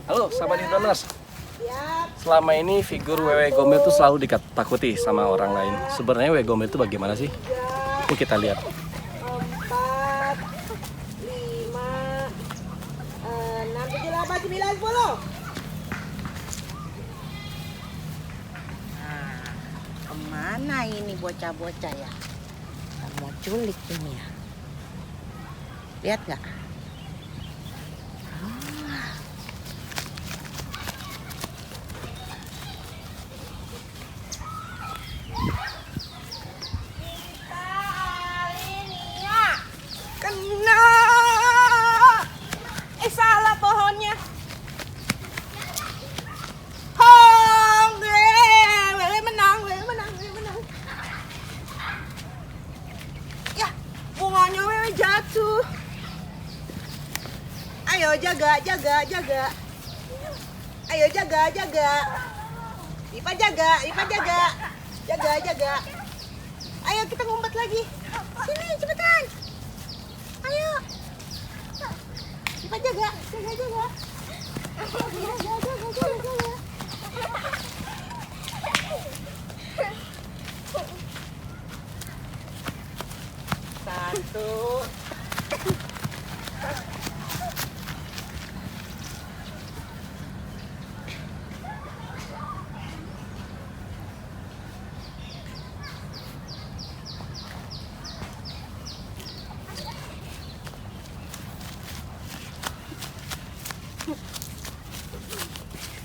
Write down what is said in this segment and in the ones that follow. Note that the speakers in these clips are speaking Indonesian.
Halo, sahabat Indoners. Selama ini figur Wewe Gombel itu selalu ditakuti sama orang lain. Sebenarnya Wewe Gombel itu bagaimana sih? Yuk kita lihat. 4, 5, 6, 7, 8, 9, 10. Nah, kemana ini bocah-bocah ya? Mau culik ini ya. Lihat nggak? Kena. Salah pohonnya. Hong, Wewe menang, Wewe menang, Wewe menang. Ya, bunganya Wewe jatuh. Ayo jaga, jaga, jaga. Ayo jaga, jaga. Ipa jaga, Ipa jaga. Jaga, jaga. Ayo kita ngumpet lagi. Sini cepetan. Ayo. Ipa jaga, jaga, jaga. Jaga, jaga, jaga, jaga. Satu.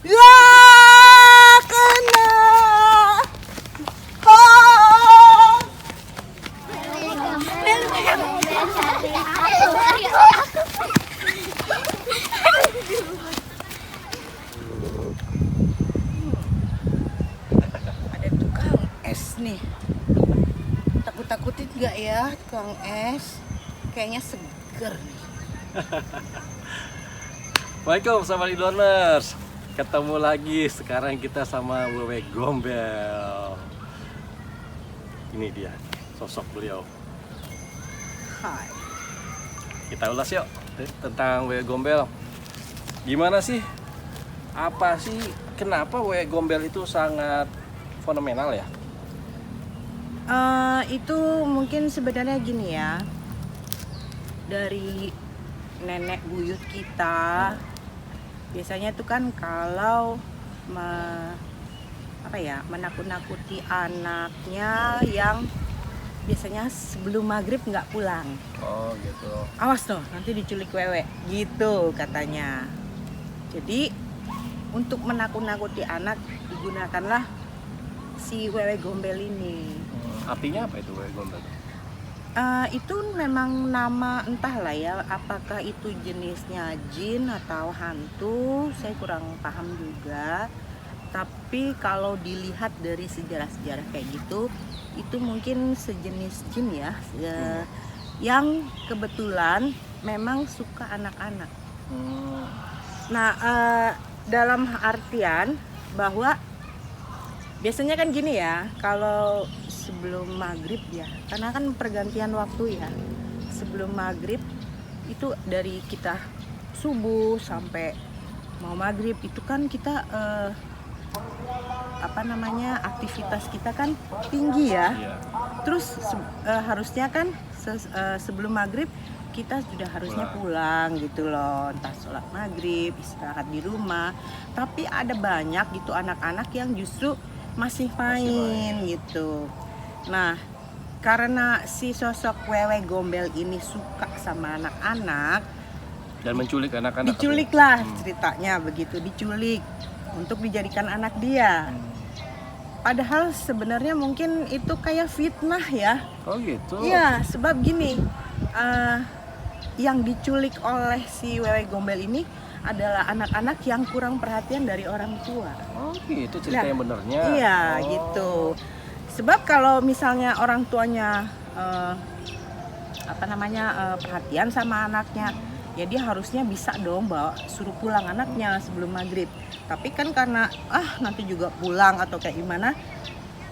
Ya, kena. Oh. Ada tukang es nih. Takut-takutin nggak ya tukang es? Kayaknya seger nih. Waalaikumsalam sahabat Indoners. Ketemu lagi sekarang kita sama Wewe Gombel. Ini dia sosok beliau. Hai. Kita ulas yuk tentang Wewe Gombel. Gimana sih? Apa sih? Kenapa Wewe Gombel itu sangat fenomenal ya? Itu mungkin sebenarnya gini ya, dari nenek buyut kita biasanya tuh kan kalau menakut-nakuti anaknya yang biasanya sebelum maghrib nggak pulang. Oh gitu. Awas tuh nanti diculik Wewe gitu katanya. Jadi untuk menakut-nakuti anak digunakanlah si Wewe Gombel ini. Artinya apa itu Wewe Gombel? Itu memang nama entahlah ya, apakah itu jenisnya jin atau hantu, saya kurang paham juga. Tapi kalau dilihat dari sejarah-sejarah kayak gitu, itu mungkin sejenis jin ya, yang kebetulan memang suka anak-anak. Nah, dalam artian bahwa biasanya kan gini ya, kalau sebelum maghrib ya, karena kan pergantian waktu ya. Sebelum maghrib itu dari kita subuh sampai mau maghrib itu kan kita aktivitas kita kan tinggi ya. Terus harusnya kan sebelum maghrib kita sudah harusnya pulang gitu loh, entah sholat maghrib, istirahat di rumah. Tapi ada banyak gitu anak-anak yang justru masih main gitu. Nah, karena si sosok Wewe Gombel ini suka sama anak-anak Dan menculik anak-anak. diculik lah ceritanya begitu, diculik untuk dijadikan anak dia. Padahal sebenarnya mungkin itu kayak fitnah ya. Oh gitu. Iya, sebab gini, yang diculik oleh si Wewe Gombel ini adalah anak-anak yang kurang perhatian dari orang tua. Oh gitu cerita yang benernya. Iya, gitu. Sebab kalau misalnya orang tuanya perhatian sama anaknya, ya dia harusnya bisa dong suruh pulang anaknya sebelum maghrib. Tapi kan karena nanti juga pulang atau kayak gimana,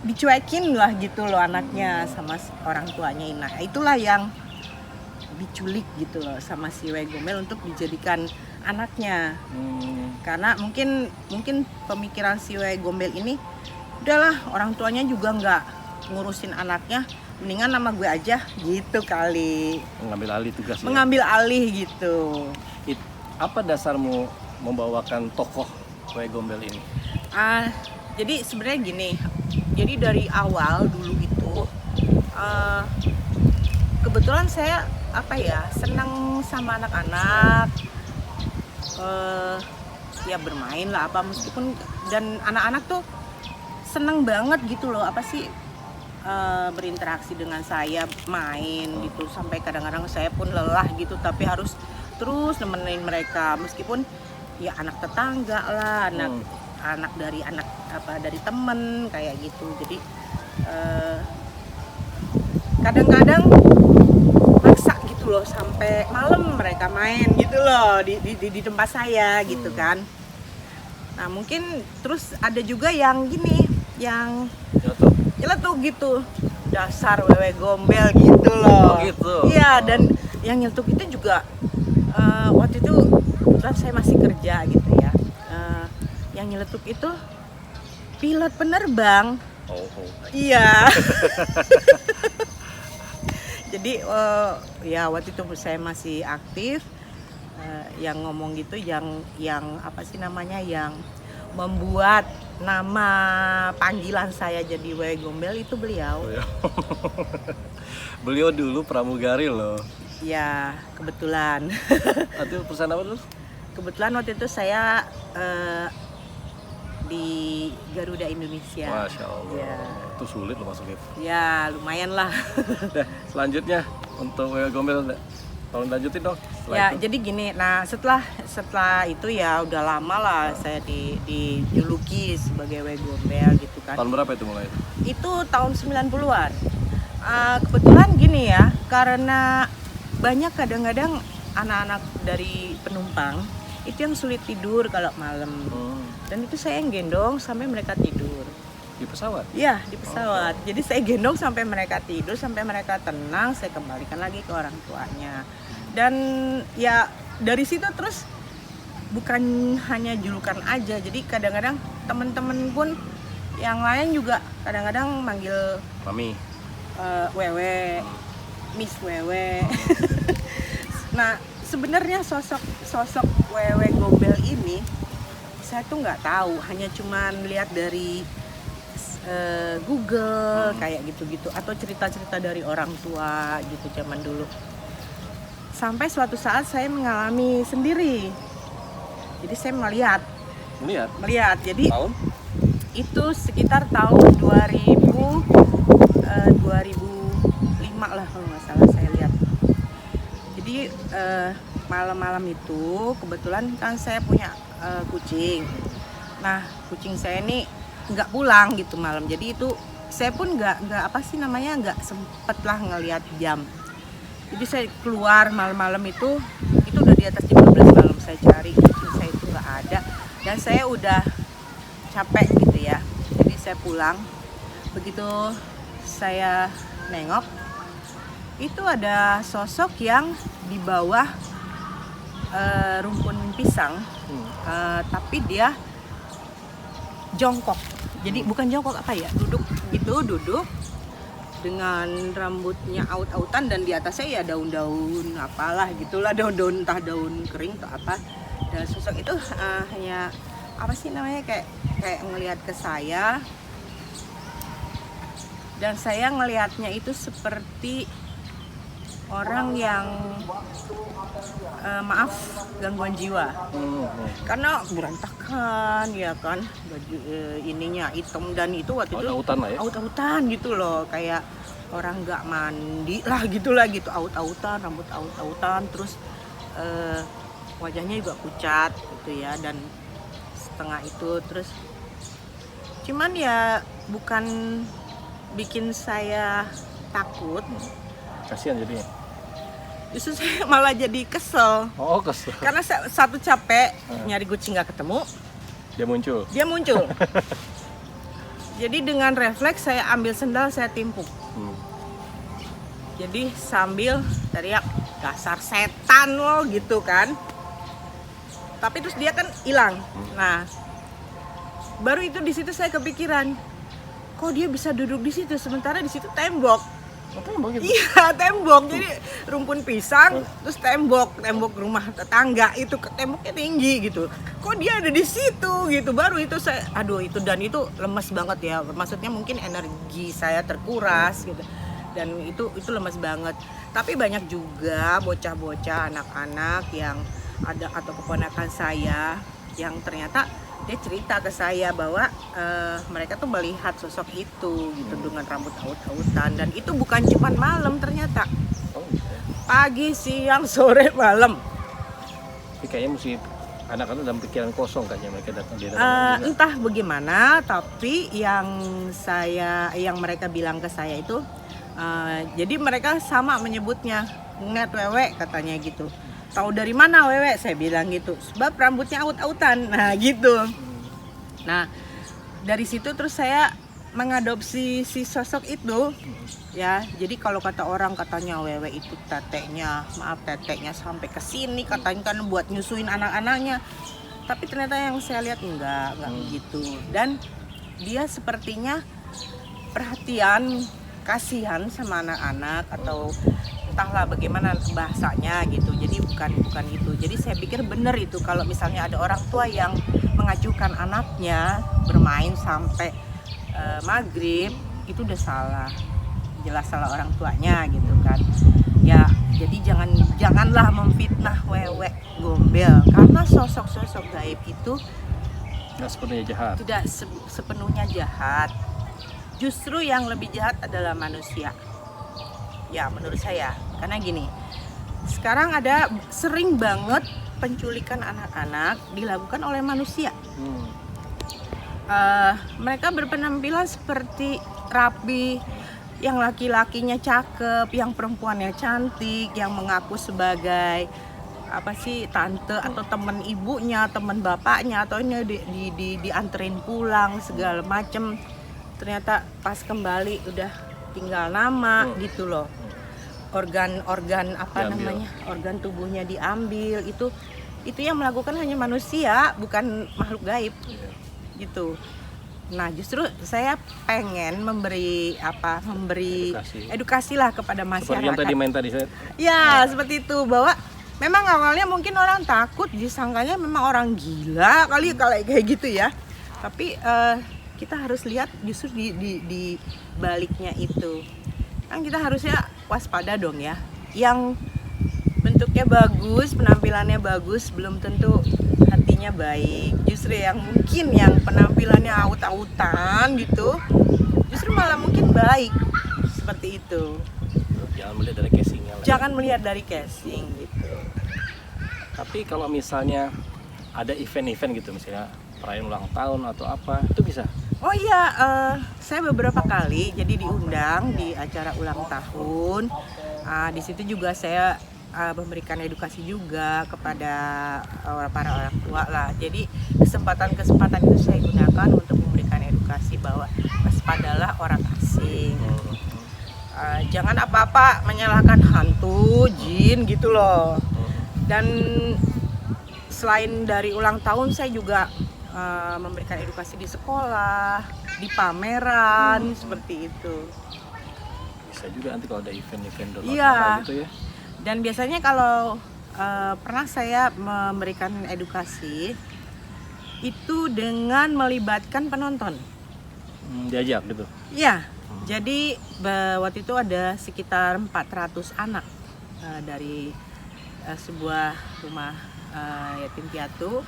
dicuekin lah gitu loh anaknya sama orang tuanya. Nah, itulah yang diculik gitu loh sama si wewe gombel untuk dijadikan anaknya. Karena mungkin pemikiran si wewe gombel ini, udahlah orang tuanya juga nggak ngurusin anaknya, mendingan nama gue aja gitu kali. Mengambil alih tugas. Mengambil alih gitu. Apa dasarmu membawakan tokoh wewe gombel ini? Jadi sebenarnya gini, jadi dari awal dulu itu kebetulan saya senang sama anak-anak, ya bermain lah apa, meskipun dan anak-anak tuh seneng banget gitu loh, berinteraksi dengan saya, main gitu, sampai kadang-kadang saya pun lelah gitu, tapi harus terus nemenin mereka, meskipun ya anak tetangga lah, anak dari temen kayak gitu. Jadi kadang-kadang maksa gitu loh, sampai malam mereka main gitu loh di tempat saya gitu kan. Nah mungkin terus ada juga yang gini, yang nyeletuk gitu, dasar wewe gombel gitu loh. Oh gitu. Iya, dan yang nyeletuk itu juga waktu itu kebetulan saya masih kerja gitu ya. Yang nyeletuk itu pilot penerbang. Iya. Jadi ya waktu itu saya masih aktif, yang ngomong gitu, yang yang membuat nama panggilan saya jadi wewe gombel itu beliau. Beliau dulu pramugari loh. Ya kebetulan. Itu perusahaan apa dulu? Kebetulan waktu itu saya di Garuda Indonesia. Masya Allah. Ya. Itu sulit loh masuknya. Ya lumayan lah. Nah, selanjutnya untuk wewe gombel, tolong lanjutin dong. Ya jadi gini, nah setelah itu ya udah lama lah saya dijuluki sebagai wewe gombel gitu kan. Tahun berapa itu mulai? Itu tahun 90-an. Kebetulan gini ya, karena banyak kadang-kadang anak-anak dari penumpang itu yang sulit tidur kalau malam. Dan itu saya yang gendong sampai mereka tidur. Di pesawat? Iya, di pesawat. Jadi saya gendong sampai mereka tidur, sampai mereka tenang, saya kembalikan lagi ke orang tuanya. Dan ya dari situ terus bukan hanya julukan aja. Jadi kadang-kadang teman-teman pun yang lain juga kadang-kadang manggil Mami. Wewe, Miss Wewe. Nah, sebenarnya sosok wewe gombel ini saya tuh nggak tahu, hanya cuman lihat dari Google kayak gitu-gitu, atau cerita-cerita dari orang tua gitu zaman dulu. Sampai suatu saat saya mengalami sendiri. Jadi saya melihat. Jadi tahun? Itu sekitar tahun 2005 lah kalau nggak salah saya lihat. Jadi malam-malam itu kebetulan kan saya punya kucing. Nah kucing saya ini nggak pulang gitu malam. Jadi itu saya pun nggak sempet lah ngelihat jam. Jadi saya keluar malam-malam itu udah di atas jam 12 malam, saya cari kucing saya itu nggak ada, dan saya udah capek gitu ya. Jadi saya pulang. Begitu saya nengok, itu ada sosok yang di bawah rumpun pisang, tapi dia jongkok. Jadi bukan jongkok duduk dengan rambutnya aut-autan, dan di atasnya ya daun-daun apalah gitulah, daun-daun entah daun kering atau apa. Dan sosok itu hanya kayak ngelihat ke saya, dan saya ngelihatnya itu seperti orang yang gangguan jiwa. Karena berantakan ya kan, baju ininya hitam, dan itu waktu itu aut-autan gitu loh, kayak orang nggak mandi lah gitu, aut-autan, rambut aut-autan, terus wajahnya juga pucat gitu ya, dan setengah itu. Terus cuman ya bukan bikin saya takut, kasihan jadinya. justru saya malah jadi kesel. Oh, kesel. Karena satu capek nyari kucing nggak ketemu, dia muncul. Jadi dengan refleks saya ambil sendal, saya timpuk. Jadi sambil teriak, dasar setan lo gitu kan. Tapi terus dia kan hilang. Nah, baru itu di situ saya kepikiran, kok dia bisa duduk di situ sementara di situ tembok. Begitu. Iya, tembok. Jadi rumpun pisang, terus tembok rumah tetangga itu temboknya tinggi gitu. Kok dia ada di situ gitu. Baru itu saya itu lemes banget ya. Maksudnya mungkin energi saya terkuras gitu. Dan itu lemes banget. Tapi banyak juga bocah-bocah, anak-anak yang ada atau keponakan saya yang ternyata dia cerita ke saya bahwa mereka tuh melihat sosok itu gitu dengan rambut aut-autan, dan itu bukan cuma malam ternyata, pagi, siang, sore, malam. Tapi kayaknya mesti anak-anak dalam pikiran kosong kayaknya mereka datang Entah bagaimana, tapi yang mereka bilang ke saya itu jadi mereka sama menyebutnya ngeliat wewe katanya gitu. Tahu dari mana wewe? Saya bilang gitu. Sebab rambutnya aut-autan. Nah, gitu. Nah, dari situ terus saya mengadopsi si sosok itu. Ya, jadi kalau kata orang katanya wewe itu teteknya sampai ke sini katanya kan buat nyusuin anak-anaknya. Tapi ternyata yang saya lihat enggak begitu. Dan dia sepertinya perhatian, kasihan sama anak-anak atau entahlah bagaimana bahasanya gitu. Jadi bukan itu. Jadi saya pikir benar itu kalau misalnya ada orang tua yang mengajukan anaknya bermain sampai maghrib, itu udah salah. Jelas salah orang tuanya gitu kan. Ya, jadi janganlah memfitnah wewe gombel karena sosok-sosok gaib itu nggak sepenuhnya jahat. Tidak sepenuhnya jahat. Justru yang lebih jahat adalah manusia. Ya, menurut saya. Karena gini, sekarang ada sering banget penculikan anak-anak dilakukan oleh manusia. Mereka berpenampilan seperti rapi, yang laki-lakinya cakep, yang perempuannya cantik, yang mengaku sebagai tante atau teman ibunya, teman bapaknya, atau ini dianterin pulang segala macem. Ternyata pas kembali udah tinggal nama gitu loh. Organ organ tubuhnya diambil. Itu yang melakukan hanya manusia, bukan makhluk gaib. Gitu. Nah, justru saya pengen memberi edukasi lah kepada masyarakat. Seperti yang tadi main tadi saya. Ya, seperti itu, bahwa memang awalnya mungkin orang takut, disangkanya memang orang gila kali kalau kayak gitu ya. Tapi kita harus lihat justru di baliknya itu. Kan kita harusnya waspada dong ya. Yang bentuknya bagus, penampilannya bagus, belum tentu hatinya baik. Justru yang penampilannya aut-autan gitu, justru malah mungkin baik. Seperti itu. Jangan melihat dari casingnya. Jangan melihat dari casing gitu. Tapi kalau misalnya ada event-event gitu, misalnya perayaan ulang tahun atau apa, itu bisa? Oh iya, saya beberapa kali jadi diundang di acara ulang tahun. Di situ juga saya memberikan edukasi juga kepada para orang tua lah. Jadi kesempatan itu saya gunakan untuk memberikan edukasi bahwa waspadalah orang asing. Jangan apa-apa menyalahkan hantu, jin gitu loh. Dan selain dari ulang tahun, saya juga memberikan edukasi di sekolah, di pameran, seperti itu. Bisa juga nanti kalau ada event-event gitu ya. Dan biasanya kalau pernah saya memberikan edukasi itu dengan melibatkan penonton. Diajak gitu? Iya. Jadi waktu itu ada sekitar 400 anak dari sebuah rumah yatim piatu.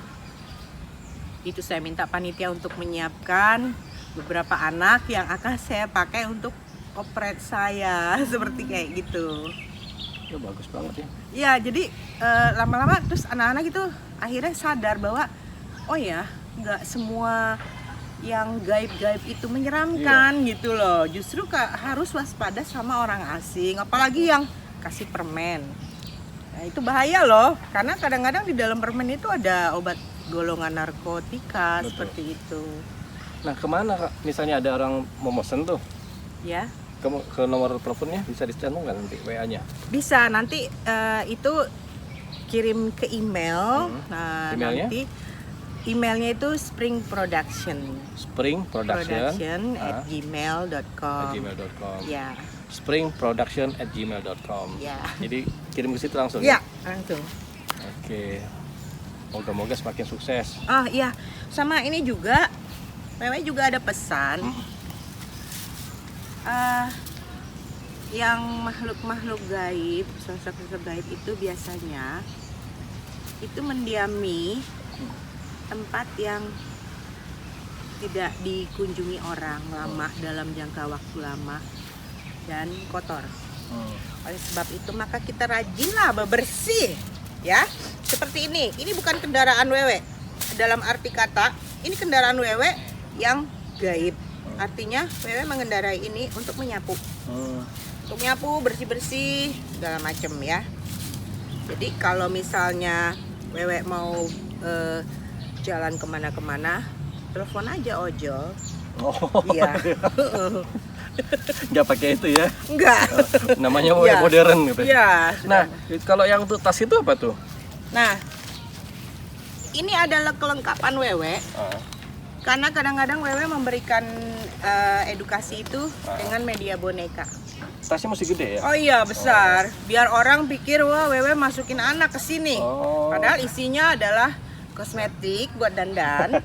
Itu saya minta panitia untuk menyiapkan beberapa anak yang akan saya pakai untuk operet saya seperti kayak gitu. Ya bagus banget ya. Ya, jadi lama-lama terus anak-anak itu akhirnya sadar bahwa oh ya, nggak semua yang gaib-gaib itu menyeramkan gitu loh. Justru harus waspada sama orang asing, apalagi yang kasih permen. Nah, itu bahaya loh, karena kadang-kadang di dalam permen itu ada obat golongan narkotika. Betul. Seperti itu. Nah, kemana Kak? Misalnya ada orang mau mesen tuh, ya, ke nomor teleponnya bisa dicantumkan nanti WA-nya. Bisa nanti itu kirim ke email. Nah, Emailnya? nanti emailnya itu Spring Production. Spring Production @gmail.com. @gmail.com. Ya, springproduction@gmail.com. ya. Jadi kirim ke situ langsung. Ya, langsung. Oke. Moga-moga semakin sukses. Oh iya, sama ini juga, Wewe juga ada pesan. Yang makhluk-makhluk gaib, sosok-sosok gaib itu biasanya itu mendiami tempat yang tidak dikunjungi orang lama dalam jangka waktu lama dan kotor. Oleh sebab itu maka kita rajinlah bebersih, ya. Seperti ini bukan kendaraan Wewe. Dalam arti kata, ini kendaraan Wewe yang gaib. Artinya Wewe mengendarai ini untuk menyapu. Untuk nyapu, bersih-bersih, segala macem ya. Jadi kalau misalnya Wewe mau jalan kemana-kemana, telepon aja ojol. Oh. Iya. Nggak pakai itu ya. Enggak. Namanya Iya. modern gitu. Iya. Nah, kalau yang untuk tas itu apa tuh? Nah, ini adalah kelengkapan Wewe. Karena kadang-kadang Wewe memberikan edukasi itu dengan media boneka. Tasnya masih gede ya? Oh iya, besar. Biar orang pikir wah Wewe masukin anak ke sini. Oh. Padahal isinya adalah kosmetik buat dandan,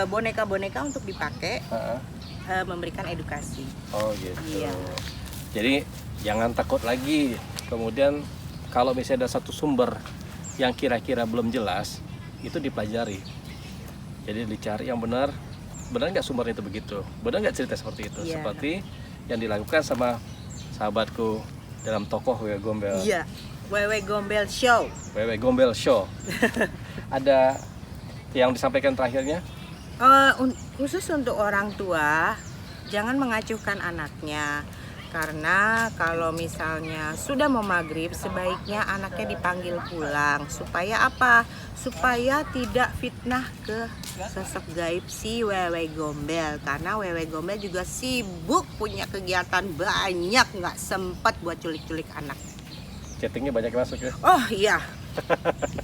boneka-boneka untuk dipakai, memberikan edukasi. Oh gitu. Iya. Jadi jangan takut lagi. Kemudian kalau misalnya ada satu sumber yang kira-kira belum jelas, itu dipelajari. Jadi dicari yang benar nggak sumbernya itu begitu? Benar nggak cerita seperti itu? Iya. Seperti yang dilakukan sama sahabatku dalam tokoh Wewe Gombel. Iya, Wewe Gombel Show. Wewe Gombel Show. Ada yang disampaikan terakhirnya? Khusus untuk orang tua, jangan mengacuhkan anaknya. Karena kalau misalnya sudah mau maghrib, sebaiknya anaknya dipanggil pulang. Supaya apa? Supaya tidak fitnah ke sosok gaib si Wewe Gombel. Karena Wewe Gombel juga sibuk punya kegiatan banyak, nggak sempat buat culik-culik anak. Chattingnya banyak yang masuk ya? Oh iya,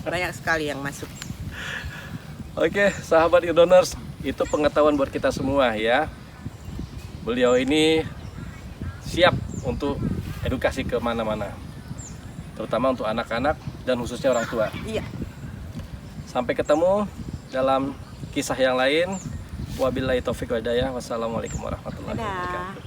banyak sekali yang masuk. Oke, sahabat Eardoners, itu pengetahuan buat kita semua ya. Beliau ini siap untuk edukasi ke mana-mana, terutama untuk anak-anak dan khususnya orang tua. Iya. Sampai ketemu dalam kisah yang lain. Wabillahi taufiq wal hidayah. Wassalamualaikum warahmatullahi wabarakatuh.